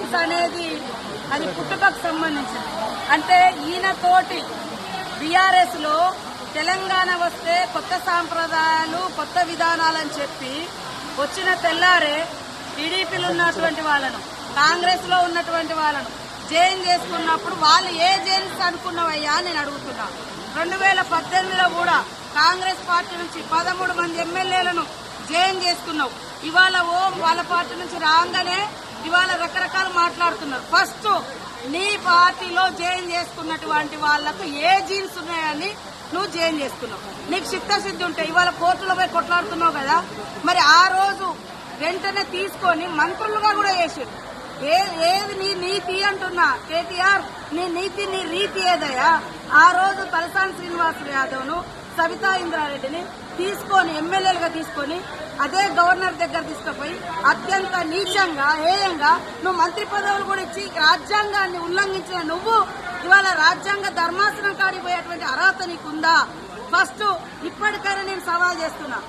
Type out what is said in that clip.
Jeans అనేది అది పుట్టుకకు సంబంధించింది. అంటే ఈయనతోటి బీఆర్ఎస్ లో తెలంగాణ వస్తే కొత్త సాంప్రదాయాలు కొత్త విధానాలని చెప్పి వచ్చిన తెల్లారే టీడీపీలో ఉన్నటువంటి వాళ్ళను కాంగ్రెస్ లో ఉన్నటువంటి వాళ్ళను జైన్ చేసుకున్నప్పుడు వాళ్ళు ఏ జైన్స్ అనుకున్నవయ్యా నేను అడుగుతున్నా. 2018లో కూడా కాంగ్రెస్ పార్టీ నుంచి 13 మంది ఎమ్మెల్యేలను జైన్ చేసుకున్నావు. ఇవాళ వాళ్ళ పార్టీ నుంచి రాగానే ఇవాళ రకరకాలు మాట్లాడుతున్నారు. ఫస్ట్ నీ పార్టీలో జైన్ చేసుకున్నటువంటి వాళ్లకు ఏ జీన్స్ ఉన్నాయని నువ్వు జైన్ చేసుకున్నావు. నీకు చిత్తశుద్ధి ఉంటే ఇవాళ కోర్టులో పోయి కొట్లాడుతున్నావు కదా, మరి ఆ రోజు వెంటనే తీసుకొని మంత్రులుగా కూడా చేసారు. ఏది నీ నీతి అంటున్నా కేటీఆర్, నీ నీతి నీ రీతి ఏదయ్యా? ఆ రోజు తలసాని శ్రీనివాస్ యాదవ్ ను సవితా ఇంద్రారెడ్డిని తీసుకొని ఎమ్మెల్యేలుగా తీసుకొని అదే గవర్నర్ దగ్గర తీసుకుపోయి అత్యంత నీచంగా హేయంగా నువ్వు మంత్రి పదవులు కూడా ఇచ్చి రాజ్యాంగాన్ని ఉల్లంఘించిన నువ్వు ఇవాళ రాజ్యాంగ ధర్మాసనం కాడిపోయేటువంటి అర్హత నీకుందా? ఫస్ట్ ఇప్పటికైనా నేను సవాల్ చేస్తున్నా.